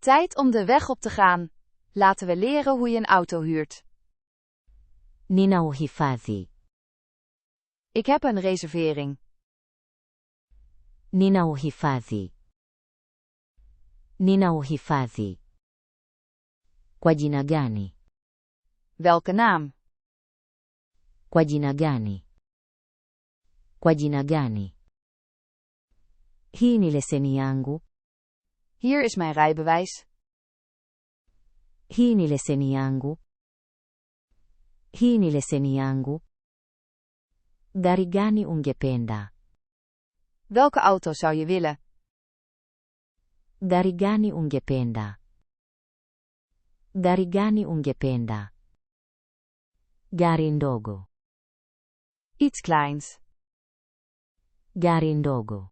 Tijd om de weg op te gaan. Laten we leren hoe je een auto huurt. Nina uhifadhi. Ik heb een reservering. Nina uhifadhi. Nina uhifadhi. Kwa jina gani? Welke naam? Kwa jina gani? Kwa jina gani? Hii ni leseni yangu. Hier is mijn rijbewijs. Hii ni leseni yangu. Hii ni leseni yangu. Gari gani ungependa? Welke auto zou je willen? Gari gani ungependa? Gari gani ungependa? Gari ndogo. Iets kleins. Gari ndogo.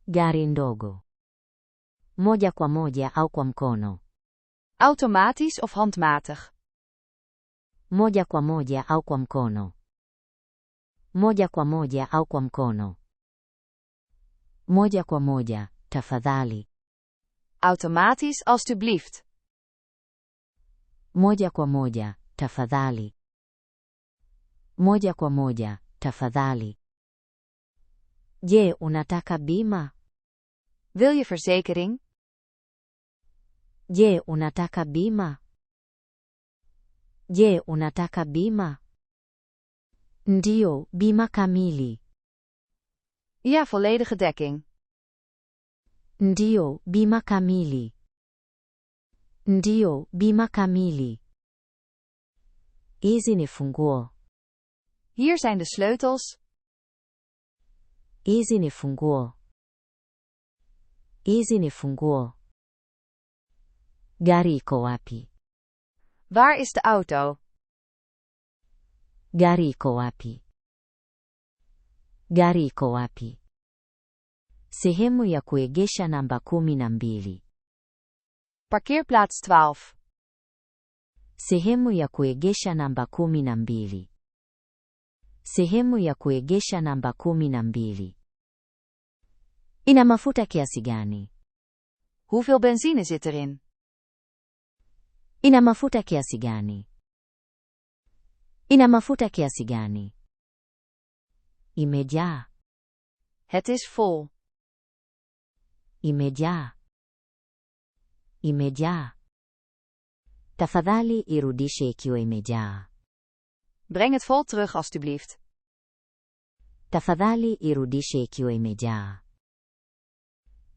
Gari ndogo. Moja kwa moja au kwa mkono. Automatisch of handmatig? Moja kwa moja au kwa mkono. Moja kwa moja au kwa mkono. Moja kwa moja, tafadhali. Automatisch alstublieft. Moja kwa moja, tafadhali. Moja kwa moja, tafadhali. Je, unataka bima? Wil je verzekering? Je, unataka bima? Je, unataka bima? Ndiyo, bima kamili. Ja, volledige dekking. Ndiyo, bima kamili. Ndiyo, bima kamili. Hizi ni funguo. Hier zijn de sleutels. Hizi ni funguo. Hizi ni funguo. Gari iko wapi? Waar is de auto? Gari iko wapi? Gari iko wapi? Sehemu ya kuegesha namba 12. Parkeerplaats 12. Sehemu ya kuegesha namba 12. Sehemu ya kuegesha namba 12. Ina mafuta kiasi gani? Hoeveel benzine zit erin? Ina mafuta kiasi gani? Ina mafuta kiasi gani? Imejaa. Het is vol. Imejaa. Imejaa. Tafadhali irudishe ikiwa imejaa. Breng het vol terug alstublieft. Tafadhali irudishe ikiwa imejaa.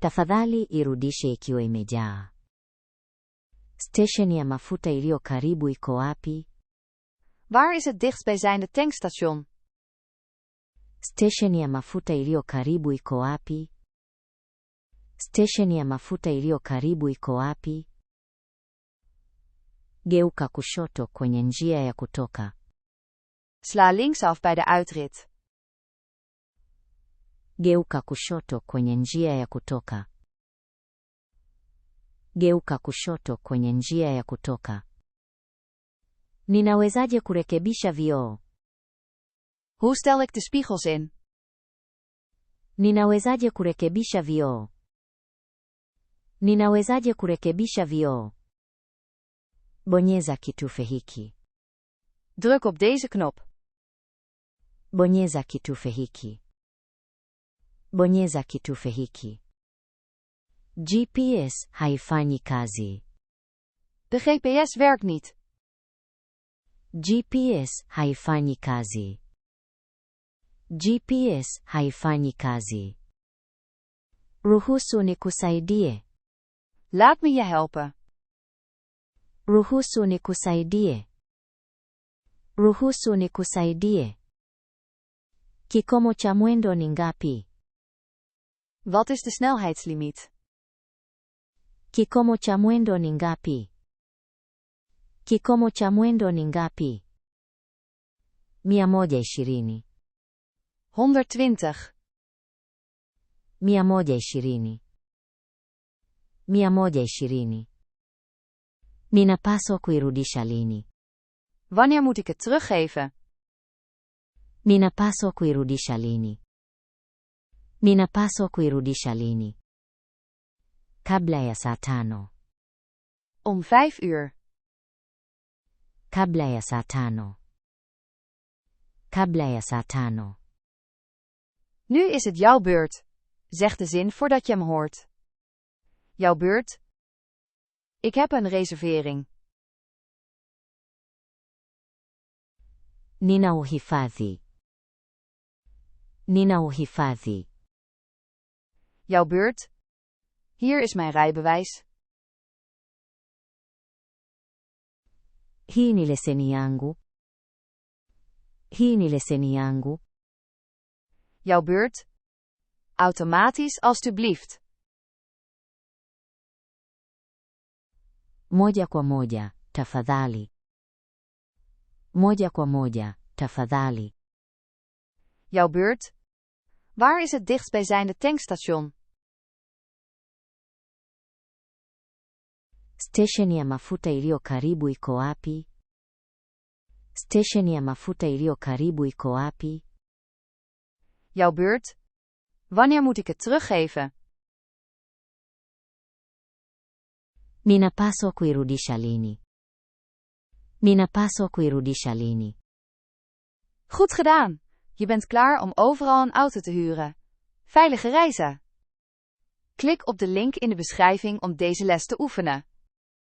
Tafadhali irudishe ikiwa imejaa. Station ya mafuta iliyo karibu iko wapi? Waar is het dichtstbijzijnde tankstation? Station ya mafuta iliyo karibu iko wapi? Station ya mafuta iliyo karibu iko wapi? Geuka kushoto kwenye njia ya kutoka. Sla linksaf bij de uitrit. Geuka kushoto kwenye njia ya kutoka. Geuka kushoto kwenye njia ya kutoka. Ninawezaje kurekebisha vioo? Hoe stel ik de spiegels in? Ninawezaje kurekebisha vioo? Ninawezaje kurekebisha vioo? Bonyeza kitufe hiki. Druk op deze knop. Bonyeza kitufe hiki. Bonyeza kitufe hiki. GPS haifanyi kazi. De GPS werkt niet. GPS haifanyi kazi. GPS haifanyi kazi. Ruhusu nikusaidie. Laat me je helpen. Ruhusu nikusaidie. Ruhusu nikusaidie. Kikomo cha mwendo ni ngapi? Wat is de snelheidslimiet? Kikomo cha mwendo ni ngapi? Kikomo cha mwendo ni ngapi? 120. 120. 120. 120. Ninapaswa kuirudisha lini? Wanneer moet ik het teruggeven? Ninapaswa kuirudisha lini? Ninapaswa kuirudisha lini? Kabla ya saa 5. Om 5 uur. Kabla ya saa 5. Kabla ya saa 5. Nu is het jouw beurt. Zeg de zin voordat je hem hoort. Jouw beurt. Ik heb een reservering. Nina uhifadhi. Nina uhifadhi. Jouw beurt. Hier is mijn rijbewijs. Hii ni leseni yangu. Hii ni leseni yangu. Jouw beurt. Automatisch alstublieft. Moja kwa moja, tafadhali. Moja kwa moja, tafadhali. Jouw beurt. Waar is het dichtstbijzijnde tankstation? Station ya mafuta iliyo karibu iko wapi? Station ya mafuta iliyo karibu iko wapi? Jouw beurt. Wanneer moet ik het teruggeven? Ninapaswa kuirudisha lini? Ninapaswa kuirudisha lini? Goed gedaan! Je bent klaar om overal een auto te huren. Veilige reizen! Klik op de link in de beschrijving om deze les te oefenen.